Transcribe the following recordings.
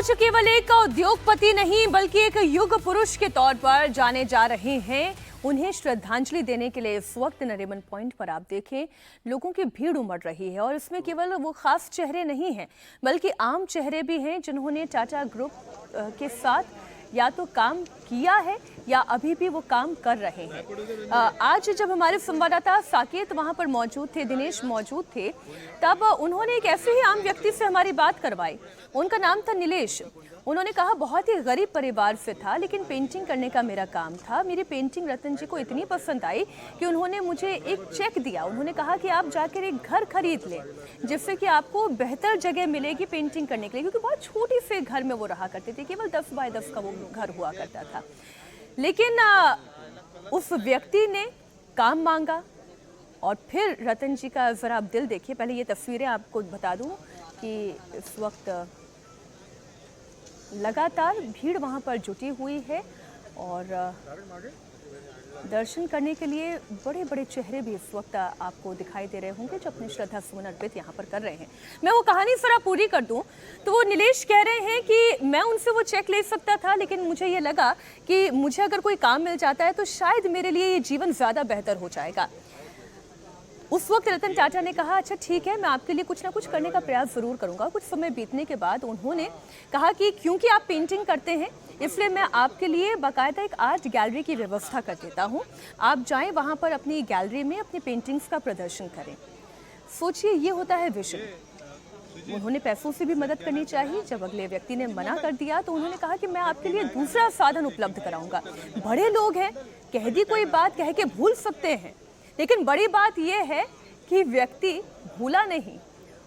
जो केवल एक उद्योगपति नहीं बल्कि एक युग पुरुष के तौर पर जाने जा रहे हैं, उन्हें श्रद्धांजलि देने के लिए इस वक्त नरीमन पॉइंट पर आप देखें लोगों की भीड़ उमड़ रही है। और इसमें केवल वो खास चेहरे नहीं हैं बल्कि आम चेहरे भी हैं जिन्होंने टाटा ग्रुप के साथ या तो काम किया है या अभी भी वो काम कर रहे हैं। आज जब हमारे संवाददाता साकेत वहां पर मौजूद थे, दिनेश मौजूद थे, तब उन्होंने एक ऐसे ही आम व्यक्ति से हमारी बात करवाई। उनका नाम था नीलेश। उन्होंने कहा बहुत ही गरीब परिवार से था लेकिन पेंटिंग करने का मेरा काम था। मेरी पेंटिंग रतन जी को इतनी पसंद आई कि उन्होंने मुझे एक चेक दिया। उन्होंने कहा कि आप जाकर एक घर खरीद लें जिससे कि आपको बेहतर जगह मिलेगी पेंटिंग करने के लिए, क्योंकि बहुत छोटी से घर में वो रहा करते थे, केवल 10 बाय 10 का वो घर हुआ करता था। लेकिन उस व्यक्ति ने काम मांगा और फिर रतन जी का ज़रा आप दिल देखिए। पहले ये तस्वीरें आपको बता दूं कि इस वक्त लगातार भीड़ वहां पर जुटी हुई है और दर्शन करने के लिए बड़े बड़े चेहरे भी इस वक्त आपको दिखाई दे रहे होंगे जो अपने श्रद्धा सुमन अर्पित यहाँ पर कर रहे हैं। मैं वो कहानी जरा पूरी कर दूं तो वो नीलेश कह रहे हैं कि मैं उनसे वो चेक ले सकता था लेकिन मुझे ये लगा कि मुझे अगर कोई काम मिल जाता है तो शायद मेरे लिए ये जीवन ज़्यादा बेहतर हो जाएगा। उस वक्त रतन टाटा ने कहा अच्छा ठीक है, मैं आपके लिए कुछ ना कुछ करने का प्रयास ज़रूर करूंगा। कुछ समय बीतने के बाद उन्होंने कहा कि क्योंकि आप पेंटिंग करते हैं इसलिए मैं आपके लिए बाकायदा एक आर्ट गैलरी की व्यवस्था कर देता हूं। आप जाएं वहां पर अपनी गैलरी में अपनी पेंटिंग्स का प्रदर्शन करें। सोचिए, ये होता है विजन। उन्होंने पैसों से भी मदद करनी चाहिए। जब अगले व्यक्ति ने मना कर दिया तो उन्होंने कहा कि मैं आपके लिए दूसरा साधन उपलब्ध कराऊंगा। बड़े लोग हैं, कह दी कोई बात कह के भूल सकते हैं, लेकिन बड़ी बात यह है कि व्यक्ति भूला नहीं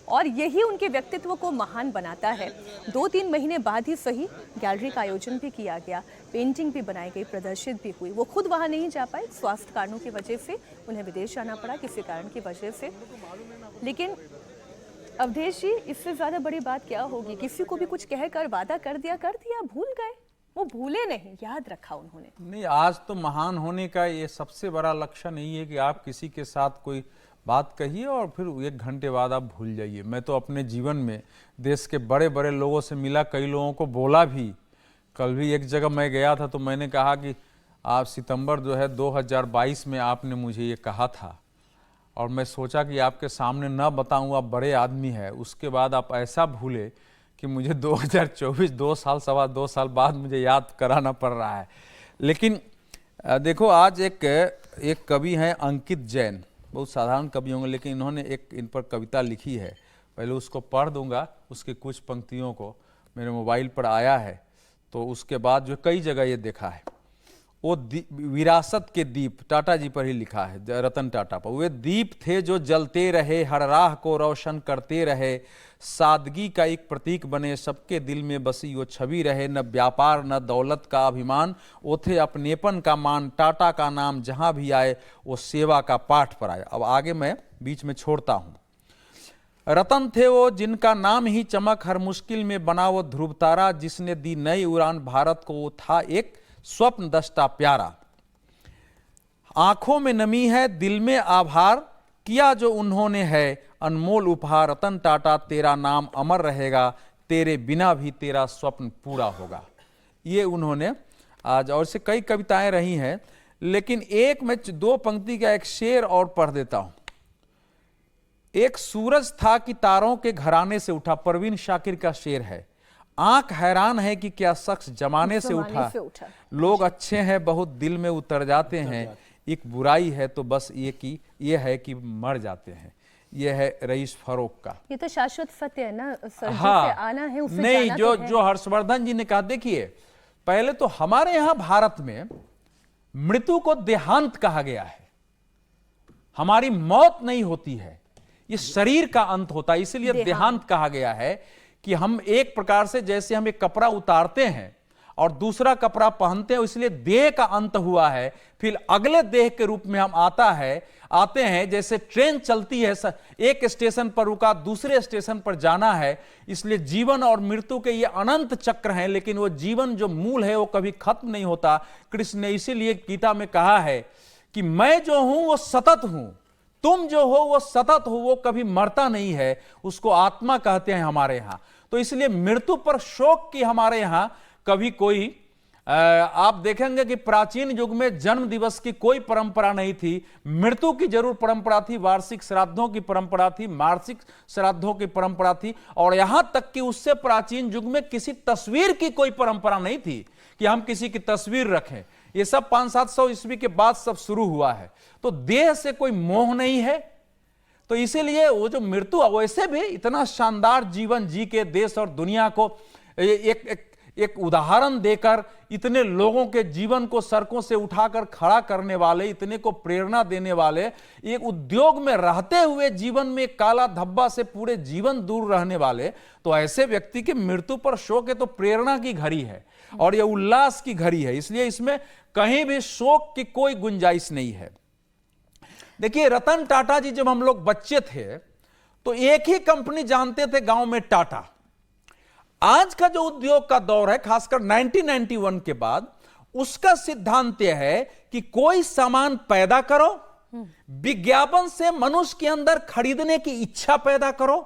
और यही उनके व्यक्तित्व को महान बनाता है। 2-3 महीने बाद ही सही गैलरी का आयोजन भी किया गया, पेंटिंग भी बनाई गई, प्रदर्शित भी हुई। वो खुद वहां नहीं जा पाए, स्वास्थ्य कारणों की वजह से उन्हें विदेश जाना पड़ा, किसी कारण की वजह से। लेकिन अवधेश जी, इससे ज़्यादा बड़ी बात क्या होगी? किसी को भी कुछ कहकर वादा कर दिया, भूल गए। वो भूले नहीं, याद रखा उन्होंने। नहीं, आज तो महान होने का ये सबसे बड़ा लक्षण नहीं है कि आप किसी के साथ कोई बात कहिए और फिर 1 घंटे बाद आप भूल जाइए। मैं तो अपने जीवन में देश के बड़े बड़े लोगों से मिला, कई लोगों को बोला भी। कल भी एक जगह मैं गया था तो मैंने कहा कि आप सितंबर 2022 में आपने मुझे ये कहा था और मैं सोचा कि आपके सामने न बताऊं, आप बड़े आदमी हैं। उसके बाद आप ऐसा भूले कि मुझे 2024 2 साल बाद मुझे याद कराना पड़ रहा है। लेकिन देखो, आज एक कवि हैं अंकित जैन, बहुत साधारण कवि होंगे लेकिन इन्होंने एक इन पर कविता लिखी है। पहले उसको पढ़ दूंगा, उसके कुछ पंक्तियों को मेरे मोबाइल पर आया है तो उसके बाद जो कई जगह ये देखा है। वो विरासत के दीप टाटा जी पर ही लिखा है, रतन टाटा पर। वे दीप थे जो जलते रहे, हर राह को रोशन करते रहे, सादगी का एक प्रतीक बने, सबके दिल में बसी वो छवि रहे। न व्यापार न दौलत का अभिमान, वो थे अपनेपन का मान, टाटा का नाम जहां भी आए वो सेवा का पाठ पर आए। अब आगे मैं बीच में छोड़ता हूं। रतन थे वो जिनका नाम ही चमक, हर मुश्किल में बना वो ध्रुव तारा, जिसने दी नई उड़ान भारत को, वो था एक स्वप्न दष्टा प्यारा। आंखों में नमी है, दिल में आभार, किया जो उन्होंने है अनमोल उपहार। रतन टाटा तेरा नाम अमर रहेगा, तेरे बिना भी तेरा स्वप्न पूरा होगा। ये उन्होंने आज, और से कई कविताएं रही हैं लेकिन एक मैं 2 पंक्ति का एक शेर और पढ़ देता हूं। एक सूरज था कि तारों के घराने से उठा, परवीन शाकिर का शेर है। आंख हैरान है कि क्या शख्स जमाने से उठा, लोग अच्छे हैं बहुत दिल में उतर जाते हैं, एक बुराई है तो बस ये है कि मर जाते हैं। ये है रईस फरोख का। ये तो शाश्वत सत्य है ना, से आना है उससे नहीं, जाना जो तो है। जो हर्षवर्धन जी ने कहा, देखिए पहले तो हमारे यहां भारत में मृत्यु को देहांत कहा गया है। हमारी मौत नहीं होती है, ये शरीर का अंत होता है, इसलिए देहांत कहा गया है कि हम एक प्रकार से जैसे हम एक कपड़ा उतारते हैं और दूसरा कपड़ा पहनते हैं, इसलिए देह का अंत हुआ है, फिर अगले देह के रूप में हम आते हैं। जैसे ट्रेन चलती है, एक स्टेशन पर रुका, दूसरे स्टेशन पर जाना है, इसलिए जीवन और मृत्यु के ये अनंत चक्र हैं, लेकिन वो जीवन जो मूल है वो कभी खत्म नहीं होता। कृष्ण ने इसीलिए गीता में कहा है कि मैं जो हूं वो सतत हूं, तुम जो हो वो सतत हो, वो कभी मरता नहीं है, उसको आत्मा कहते हैं हमारे यहां। तो इसलिए मृत्यु पर शोक की हमारे यहां कभी कोई आप देखेंगे कि प्राचीन युग में जन्म दिवस की कोई परंपरा नहीं थी, मृत्यु की जरूर परंपरा थी, वार्षिक श्राद्धों की परंपरा थी, मासिक श्राद्धों की परंपरा थी, और यहां तक कि उससे प्राचीन युग में किसी तस्वीर की कोई परंपरा नहीं थी कि हम किसी की तस्वीर रखें। ये सब 500-700 ईस्वी के बाद सब शुरू हुआ है। तो देह से कोई मोह नहीं है, तो इसीलिए वो जो मृत्यु वैसे भी इतना शानदार जीवन जी के देश और दुनिया को एक उदाहरण देकर इतने लोगों के जीवन को सड़कों से उठाकर खड़ा करने वाले, इतने को प्रेरणा देने वाले, एक उद्योग में रहते हुए जीवन में काला धब्बा से पूरे जीवन दूर रहने वाले, तो ऐसे व्यक्ति की मृत्यु पर शोक है तो प्रेरणा की घड़ी है और यह उल्लास की घड़ी है। इसलिए इसमें कहीं भी शोक की कोई गुंजाइश नहीं है। देखिए, रतन टाटा जी जब हम लोग बच्चे थे तो एक ही कंपनी जानते थे गांव में, टाटा। आज का जो उद्योग का दौर है, खासकर 1991 के बाद, उसका सिद्धांत यह है कि कोई सामान पैदा करो, विज्ञापन से मनुष्य के अंदर खरीदने की इच्छा पैदा करो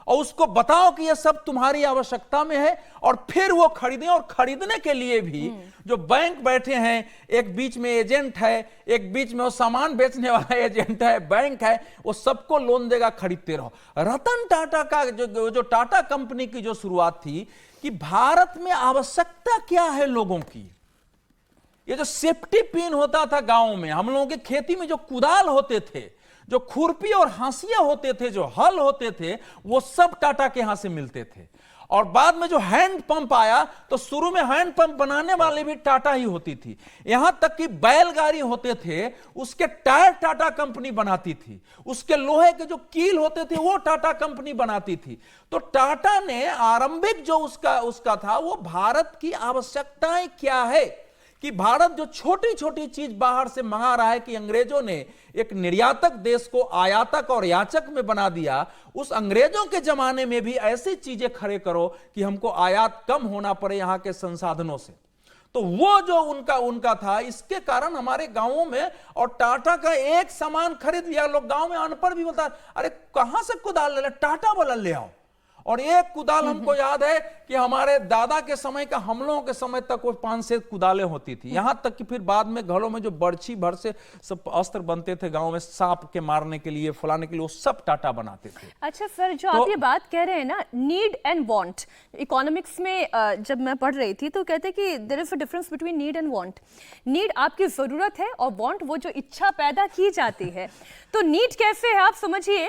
और उसको बताओ कि यह सब तुम्हारी आवश्यकता में है, और फिर वो खरीदें। और खरीदने के लिए भी जो बैंक बैठे हैं, एक बीच में एजेंट है, एक बीच में वो सामान बेचने वाला एजेंट है, बैंक है, वो सबको लोन देगा, खरीदते रहो। रतन टाटा का जो टाटा कंपनी की जो शुरुआत थी कि भारत में आवश्यकता क्या है लोगों की, ये जो सेफ्टी पिन होता था गांव में, हम लोगों की खेती में जो कुदाल होते थे, जो खुरपी और हांसिया होते थे, जो हल होते थे, वो सब टाटा के यहां से मिलते थे। और बाद में जो हैंड पंप आया तो शुरू में हैंड पंप बनाने वाले भी टाटा ही होती थी। यहां तक कि बैलगाड़ी होते थे, उसके टायर टाटा कंपनी बनाती थी, उसके लोहे के जो कील होते थे वो टाटा कंपनी बनाती थी। तो टाटा ने आरंभिक जो उसका था, वो भारत की आवश्यकताएं क्या है, कि भारत जो छोटी छोटी चीज बाहर से मंगा रहा है, कि अंग्रेजों ने एक निर्यातक देश को आयातक और याचक में बना दिया, उस अंग्रेजों के जमाने में भी ऐसी चीजें खड़े करो कि हमको आयात कम होना पड़े यहां के संसाधनों से। तो वो जो उनका था, इसके कारण हमारे गांवों में, और टाटा का एक सामान खरीद लिया, लोग गांव में अनपढ़ भी बोलता है, अरे कहां से कुदाल ले, टाटा वाला ले आओ। और एक कुदाल हमको याद है कि हमारे दादा के समय का, हम लोगों के समय तक वो 5 कुदालें होती थी, यहां तक कि फिर बाद में घरों में जो बर्छी भर से सब अस्त्र बनते थे गांव में, सांप के मारने के लिए, फलाने के लिए, वो सब टाटा बनाते थे। अच्छा सर, जो आप ये बात कह रहे हैं ना, नीड एंड वांट, इकोनॉमिक्स में जब मैं पढ़ रही थी तो कहते कि there is a difference between need and want. Need आपकी जरूरत है और वांट वो जो इच्छा पैदा की जाती है। तो नीड कैसे है आप समझिए,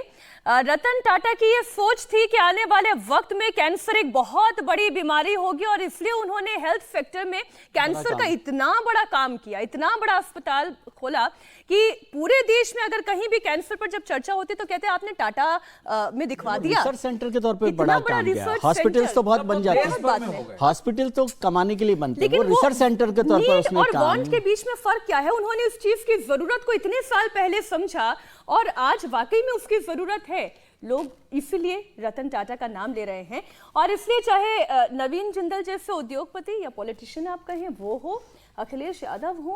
रतन टाटा की ये सोच थी कि आने वाले वक्त में कैंसर एक बहुत बड़ी बीमारी होगी, और इसलिए उन्होंने हेल्थ सेक्टर में कैंसर का इतना बड़ा काम किया, इतना बड़ा अस्पताल खोला कि पूरे देश में अगर कहीं भी कैंसर पर जब चर्चा होती तो कहते हैं आपने टाटा में दिखवा दिया। रिसर्च सेंटर के तौर पे बड़ा काम किया। हॉस्पिटल्स तो बहुत बन जाते हैं, हॉस्पिटल तो कमाने के लिए बनते हैं, वो रिसर्च सेंटर के तौर पर उसने काम। और वांट के बीच में फर्क क्या है? उन्होंने उस चीज की जरूरत को इतने साल पहले समझा और आज वाकई में उसकी जरूरत है। लोग इसीलिए रतन टाटा का नाम ले रहे हैं, और इसलिए चाहे नवीन जिंदल जैसे उद्योगपति या पॉलिटिशियन आप कहें वो हो, अखिलेश यादव हो,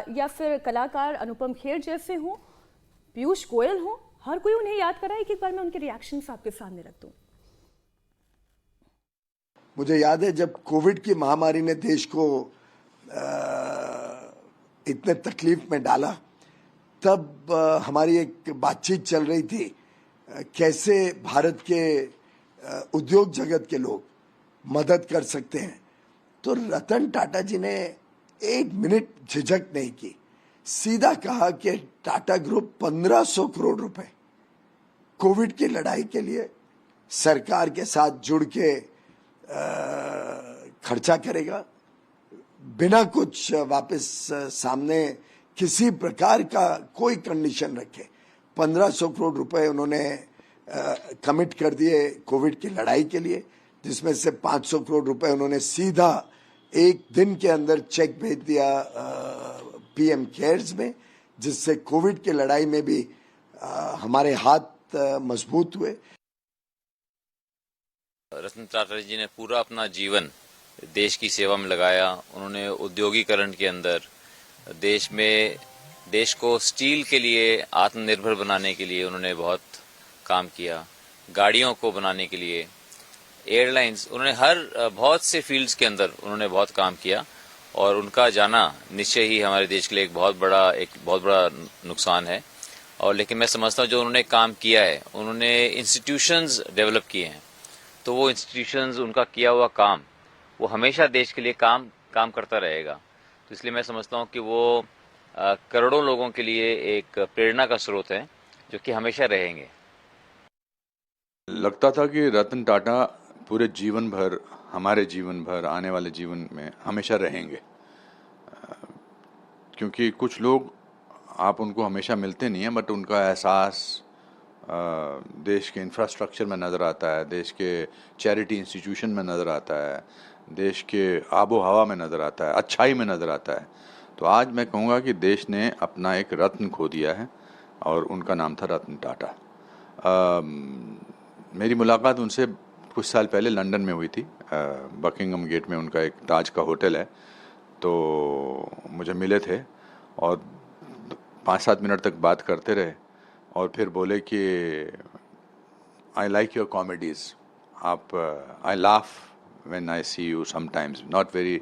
या फिर कलाकार अनुपम खेर जैसे हो, पीयूष गोयल हो, हर कोई उन्हें याद कराए। एक बार मैं उनके रिएक्शंस आपके सामने रख दूं। मुझे याद है जब कोविड की महामारी ने देश को इतने तकलीफ में डाला, तब हमारी एक बातचीत चल रही थी कैसे भारत के उद्योग जगत के लोग मदद कर सकते हैं। तो रतन टाटा जी ने 1 मिनट झिझक नहीं की, सीधा कहा कि टाटा ग्रुप 1500 करोड़ रुपए कोविड की लड़ाई के लिए सरकार के साथ जुड़ के खर्चा करेगा, बिना कुछ वापस सामने किसी प्रकार का कोई कंडीशन रखे। 1500 करोड़ रुपए उन्होंने कमिट कर दिए कोविड की लड़ाई के लिए, जिसमें से 500 करोड़ रुपए उन्होंने सीधा एक दिन के अंदर चेक भेज दिया पीएम केयर्स में, जिससे कोविड की लड़ाई में भी हमारे हाथ मजबूत हुए। रतन टाटा जी ने पूरा अपना जीवन देश की सेवा में लगाया। उन्होंने औद्योगिकरण के अंदर देश को स्टील के लिए आत्मनिर्भर बनाने के लिए उन्होंने बहुत काम किया। गाड़ियों को बनाने के लिए एयरलाइंस, उन्होंने हर बहुत से फील्ड्स के अंदर उन्होंने बहुत काम किया और उनका जाना निश्चय ही हमारे देश के लिए एक बहुत बड़ा नुकसान है। और लेकिन मैं समझता हूँ जो उन्होंने काम किया है, उन्होंने इंस्टीट्यूशंस डेवलप किए हैं, तो वो इंस्टीट्यूशंस, उनका किया हुआ काम वो हमेशा देश के लिए काम करता रहेगा। तो इसलिए मैं समझता हूँ कि वो करोड़ों लोगों के लिए एक प्रेरणा का स्रोत है जो कि हमेशा रहेंगे। लगता था कि रतन टाटा पूरे जीवन भर, हमारे जीवन भर, आने वाले जीवन में हमेशा रहेंगे, क्योंकि कुछ लोग आप उनको हमेशा मिलते नहीं हैं, बट उनका एहसास देश के इंफ्रास्ट्रक्चर में नज़र आता है, देश के चैरिटी इंस्टीट्यूशन में नज़र आता है, देश के आबो हवा में नज़र आता है, अच्छाई में नज़र आता है। तो आज मैं कहूँगा कि देश ने अपना एक रत्न खो दिया है और उनका नाम था रतन टाटा। मेरी मुलाकात उनसे कुछ साल पहले लंदन में हुई थी। बकिंगम गेट में उनका एक ताज का होटल है, तो मुझे मिले थे और 5-7 मिनट तक बात करते रहे और फिर बोले कि आई लाइक योर कॉमेडीज़, आप I laugh when I see you sometimes, not very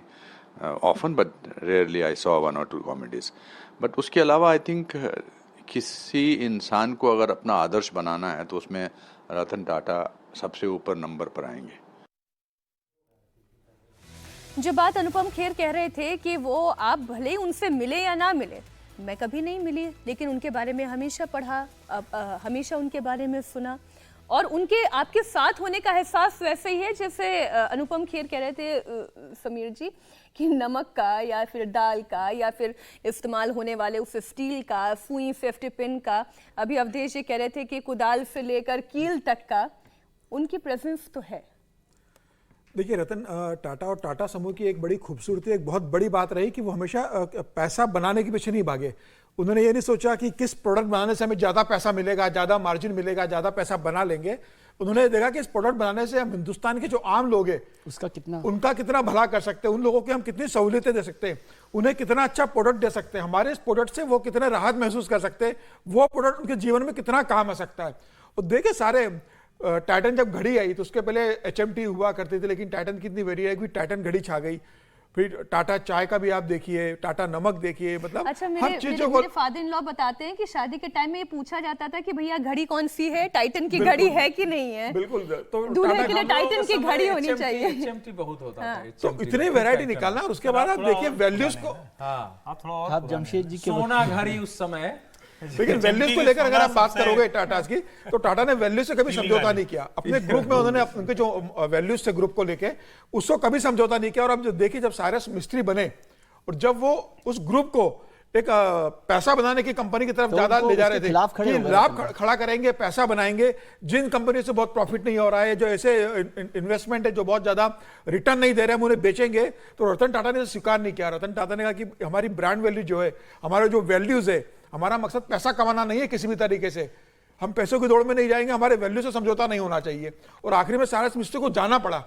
often but rarely I saw 1 or 2 comedies. But उसके अलावा आई थिंक किसी इंसान को अगर अपना आदर्श बनाना है तो उसमें रतन टाटा सबसे ऊपर नंबर पर आएंगे। जो बात अनुपम खेर कह रहे थे कि वो आप भले ही उनसे मिले या ना मिले, मैं कभी नहीं मिली, लेकिन उनके बारे में हमेशा पढ़ा, हमेशा उनके बारे में सुना और उनके आपके साथ होने का एहसास वैसे ही है जैसे अनुपम खेर कह रहे थे समीर जी कि नमक का या फिर दाल का या फिर इस्तेमाल होने वाले उस स्टील का, सुई, सेफ्टी पिन का, अभी अवधेश जी कह रहे थे कि कुदाल से लेकर कील तक का उनकी प्रेजेंस तो है। देखिए, रतन टाटा और टाटा समूह की एक बड़ी खूबसूरती, एक बहुत बड़ी बात रही कि वो हमेशा पैसा बनाने के पीछे नहीं भागे। उन्होंने ये नहीं सोचा कि किस प्रोडक्ट बनाने से हमें ज़्यादा पैसा मिलेगा, ज़्यादा मार्जिन मिलेगा, ज़्यादा पैसा बना लेंगे। उन्होंने देखा कि इस प्रोडक्ट बनाने से हम हिंदुस्तान के जो आम लोग हैं उनका कितना भला कर सकते हैं, उन लोगों को हम कितनी सहूलियतें दे सकते हैं, उन्हें कितना अच्छा प्रोडक्ट दे सकते हैं, हमारे इस प्रोडक्ट से वो कितने राहत महसूस कर सकते हैं, वो प्रोडक्ट उनके जीवन में कितना काम आ सकता है। और देखिए, सारे टाइटन जब घड़ी आई तो उसके पहले HMT हुआ करती थी, लेकिन टाइटन कितनी वेरी है, टाइटन घड़ी छा गई। फिर टाटा चाय का भी आप देखिए, टाटा नमक देखिए, मतलब अच्छा, हर चीजों को। मेरे फादर इन लॉ बताते हैं कि शादी के टाइम में ये पूछा जाता था कि भैया घड़ी कौन सी है, टाइटन की घड़ी है कि नहीं है। बिल्कुल, तो दूल्हे के लिए टाइटन की घड़ी होनी चाहिए। HMT बहुत होता था। तो इतनी वैरायटी निकालना, और उसके बाद आप देखिए वैल्यूज को। आप जमशेद जी के सोना घड़ी उस समय, लेकिन वैल्यूज को लेकर अगर आप बात करोगे टाटा की, तो टाटा ने वैल्यू से कभी समझौता नहीं किया। अपने ग्रुप में उन्होंने उनके जो वैल्यूज थे ग्रुप को लेके, उसको कभी समझौता नहीं किया। और अब जो देखिए, जब साइरस मिस्त्री बने और जब वो उस ग्रुप को एक पैसा बनाने की कंपनी की तरफ ज्यादा ले जा रहे थे कि लाभ खड़ा करेंगे, पैसा बनाएंगे, जिन कंपनी से बहुत प्रॉफिट नहीं हो रहा है, जो ऐसे इन्वेस्टमेंट है जो बहुत ज्यादा रिटर्न नहीं दे रहे हैं, हम उन्हें बेचेंगे, तो रतन टाटा ने स्वीकार नहीं किया। रतन टाटा ने कहा कि हमारी ब्रांड वैल्यू जो है, हमारे जो वैल्यूज है, हमारा मकसद पैसा कमाना नहीं है किसी भी तरीके से, हम पैसों की दौड़ में नहीं जाएंगे, हमारे वैल्यू से समझौता नहीं होना चाहिए। और आखिरी में साइरस मिस्त्री को जाना पड़ा,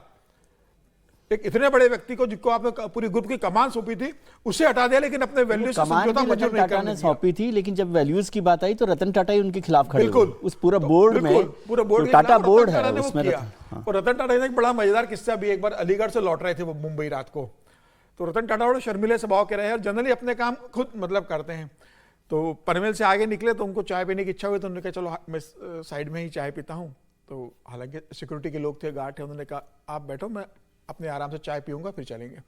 एक इतने बड़े व्यक्ति को जिसको आपने पूरी ग्रुप की कमान सौंपी थी, उसे हटा दिया, लेकिन अपने वैल्यू से समझौता मंजूर नहीं करने दिया। सौंपी थी, लेकिन जब वैल्यूज की बात आई तो रतन टाटा ही उनके खिलाफ खड़े हुए। उस पूरा तो बोर्ड में, पूरा बोर्ड टाटा बोर्ड है उसमें। और रतन टाटा ने एक बड़ा मजेदार किस्सा भी, एक बार अलीगढ़ से लौट रहे थे वो मुंबई रात को, तो रतन टाटा बड़े शर्मिले स्वभाव के रहे हैं और जनरली अपने काम खुद मतलब करते हैं। तो पनवेल से आगे निकले तो उनको चाय पीने की इच्छा हुई, तो उन्होंने कहा चलो मैं साइड में ही चाय पीता हूँ। तो हालांकि सिक्योरिटी के लोग थे, गार्ड थे, उन्होंने कहा आप बैठो, मैं अपने आराम से चाय पीऊँगा फिर चलेंगे।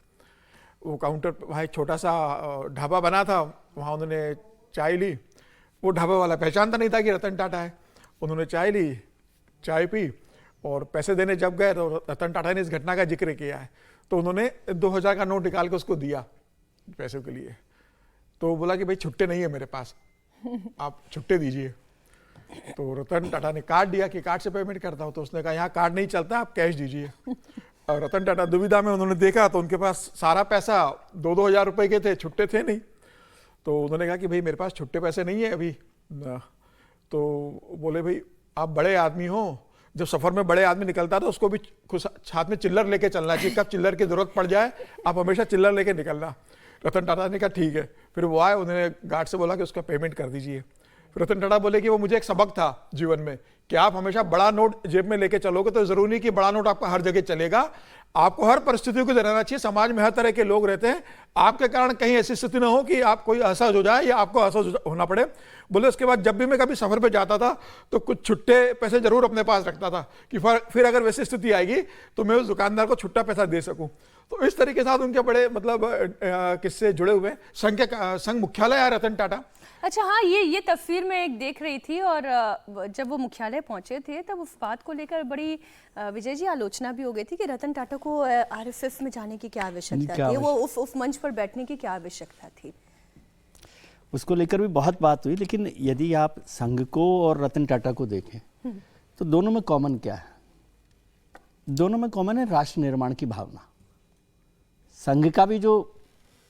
वो काउंटर वहाँ एक छोटा सा ढाबा बना था, वहाँ उन्होंने चाय ली। वो ढाबा वाला पहचानता नहीं था कि रतन टाटा है। उन्होंने चाय ली, चाय पी और पैसे देने जब गए तो रतन टाटा ने इस घटना का जिक्र किया है। तो उन्होंने 2000 का नोट निकाल के उसको दिया पैसों के लिए। तो बोला कि भाई छुट्टे नहीं है मेरे पास, आप छुट्टे दीजिए। तो रतन टाटा ने कार्ड दिया कि कार्ड से पेमेंट करता हूँ। तो उसने कहा यहाँ कार्ड नहीं चलता, आप कैश दीजिए। और रतन टाटा दुविधा में, उन्होंने देखा तो उनके पास सारा पैसा 2-2 हज़ार रुपए के थे, छुट्टे थे नहीं। तो उन्होंने कहा कि भाई मेरे पास छुट्टे पैसे नहीं है अभी। तो बोले भाई आप बड़े आदमी हो, जब सफर में बड़े आदमी निकलता है तो उसको भी हाथ में चिल्लर लेके चलना चाहिए, कब चिल्लर की जरूरत पड़ जाए आप हमेशा चिल्लर लेके निकलना। रतन टाटा ने कहा ठीक है। फिर वो आए, उन्होंने गार्ड से बोला कि उसका पेमेंट कर दीजिए। फिर रतन टाटा बोले कि वो मुझे एक सबक था जीवन में कि आप हमेशा बड़ा नोट जेब में लेके चलोगे तो जरूरी नहीं कि बड़ा नोट आपका हर जगह चलेगा। आपको हर परिस्थितियों को रहना चाहिए। समाज में हर तरह के लोग रहते हैं, आपके कारण कहीं ऐसी स्थिति ना हो कि आप कोई असहज हो जाए या आपको असहज होना पड़े। बोले उसके बाद जब भी मैं कभी सफर पे जाता था तो कुछ छुट्टे पैसे जरूर अपने पास रखता था कि फिर अगर वैसी स्थिति आएगी तो मैं उस दुकानदार को छुट्टा पैसा दे सकूं। तो इस तरीके के साथ उनके बड़े मतलब किस्से जुड़े हुए। संघ मुख्यालय है रतन टाटा। अच्छा हाँ, ये तस्वीर मैं एक देख रही थी और जब वो मुख्यालय पहुंचे थे तब उस बात को लेकर बड़ी विजय जी आलोचना भी हो गई थी कि रतन टाटा को आरएसएस में जाने की क्या आवश्यकता थी, वो उस मंच पर बैठने की क्या आवश्यकता थी। उसको लेकर भी बहुत बात हुई, लेकिन यदि आप संघ को और रतन टाटा को देखें तो दोनों में कॉमन क्या है? दोनों में कॉमन है राष्ट्र निर्माण की भावना। संघ का भी जो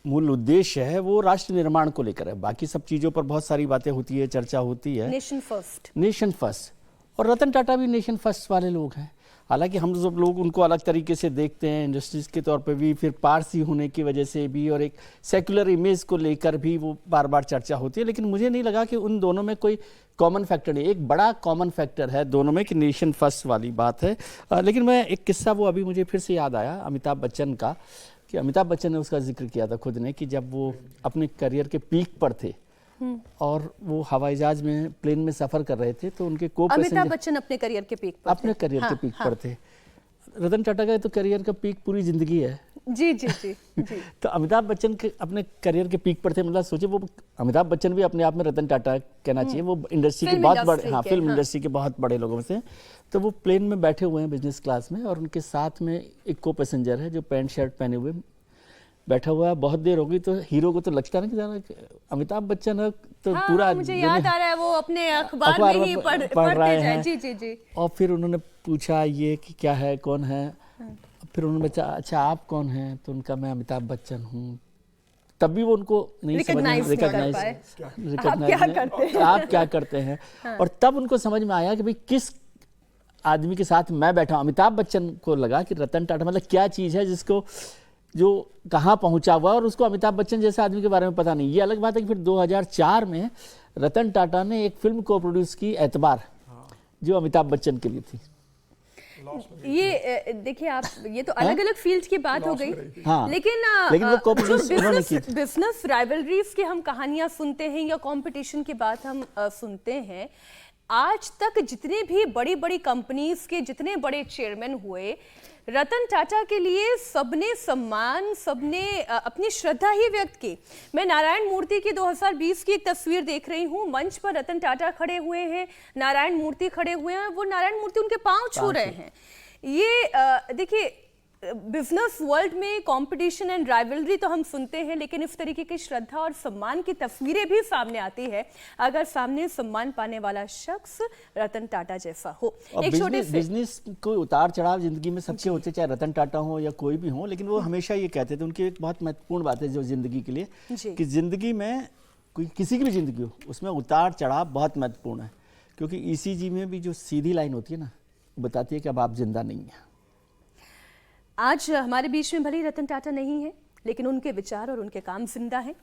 मूल उद्देश्य है वो राष्ट्र निर्माण को लेकर है, बाकी सब चीजों पर बहुत सारी बातें होती है, चर्चा होती है, नेशन फर्स्ट। और रतन टाटा भी नेशन फर्स्ट वाले लोग हैं। हालांकि हम सब लोग उनको अलग तरीके से देखते हैं, इंडस्ट्रीज के तौर पे भी, फिर पारसी होने की वजह से भी, और एक सेक्युलर इमेज को लेकर भी वो बार बार चर्चा होती है। लेकिन मुझे नहीं लगा कि उन दोनों में कोई कॉमन फैक्टर नहीं। एक बड़ा कॉमन फैक्टर है दोनों में कि नेशन फर्स्ट वाली बात है। लेकिन मैं एक किस्सा वो अभी मुझे फिर से याद आया अमिताभ बच्चन का, कि अमिताभ बच्चन ने उसका जिक्र किया था खुद ने कि जब वो अपने करियर के पीक पर थे और वो हवाई जहाज में प्लेन में सफर कर रहे थे तो उनके अमिताभ बच्चन अपने करियर के पीक पर थे। रतन टाटा का तो करियर का पीक पूरी जिंदगी है। जी जी जी जी। तो अमिताभ बच्चन के अपने करियर के पीक पर थे। मतलब सोचिए, वो अमिताभ बच्चन भी अपने आप में रतन टाटा कहना चाहिए, वो इंडस्ट्री के बहुत बड़े, हाँ फिल्म इंडस्ट्री के बहुत बड़े लोगों में से। तो वो प्लेन में बैठे हुए हैं बिजनेस क्लास में और उनके साथ में एक को पैसेंजर है जो पैंट शर्ट पहने हुए बैठा हुआ है। बहुत देर हो गई तो हीरो को तो लगता है ना कि अमिताभ बच्चन है तो हाँ, पूरा मुझे याद आ रहा है वो अपने अखबार में ही पढ़ रहे हैं। जी जी जी। और फिर उन्होंने पूछा ये कि क्या है, कौन है। फिर उन्होंने बचा, अच्छा आप कौन हैं? तो उनका मैं अमिताभ बच्चन हूँ। तब भी वो उनको नहीं रिकॉग्नाइज आप क्या करते हैं। और तब उनको समझ में आया कि भाई किस आदमी के साथ मैं बैठा हूँ। अमिताभ बच्चन को लगा कि रतन टाटा मतलब क्या चीज़ है जिसको जो कहाँ पहुंचा हुआ, और उसको अमिताभ बच्चन जैसे आदमी के बारे में पता नहीं। ये अलग बात है कि फिर 2004 में रतन टाटा ने एक फिल्म को प्रोड्यूस की, एतबार, जो अमिताभ बच्चन के लिए थी। ये देखिए आप, ये तो अलग अलग फील्ड की बात हो गई। हाँ, लेकिन वो को बिजनेस राइवलरीज की हम कहानियां सुनते हैं या कंपटीशन की बात हम सुनते हैं, आज तक जितने भी बड़ी बड़ी कंपनीज के जितने बड़े चेयरमैन हुए, रतन टाटा के लिए सबने सम्मान, सबने अपनी श्रद्धा ही व्यक्त की। मैं नारायण मूर्ति की 2020 की एक तस्वीर देख रही हूँ, मंच पर रतन टाटा खड़े हुए हैं, नारायण मूर्ति खड़े हुए हैं, वो नारायण मूर्ति उनके पांव छू रहे हैं। ये देखिए, बिजनेस वर्ल्ड में कंपटीशन एंड राइवलरी तो हम सुनते हैं, लेकिन इस तरीके की श्रद्धा और सम्मान की तस्वीरें भी सामने आती है अगर सामने सम्मान पाने वाला शख्स रतन टाटा जैसा हो। एक छोटे से बिजनेस को उतार चढ़ाव जिंदगी में सबके होते, चाहे रतन टाटा हो या कोई भी हो, लेकिन वो हमेशा ये कहते थे, उनकी एक बहुत महत्वपूर्ण बात है जो जिंदगी के लिए, कि जिंदगी में कोई किसी की भी जिंदगी हो उसमें उतार चढ़ाव बहुत महत्वपूर्ण है। क्योंकि ईसीजी में भी जो सीधी लाइन होती है ना, बताती है कि अब आप जिंदा नहीं है। आज हमारे बीच में भले ही रतन टाटा नहीं है, लेकिन उनके विचार और उनके काम जिंदा हैं।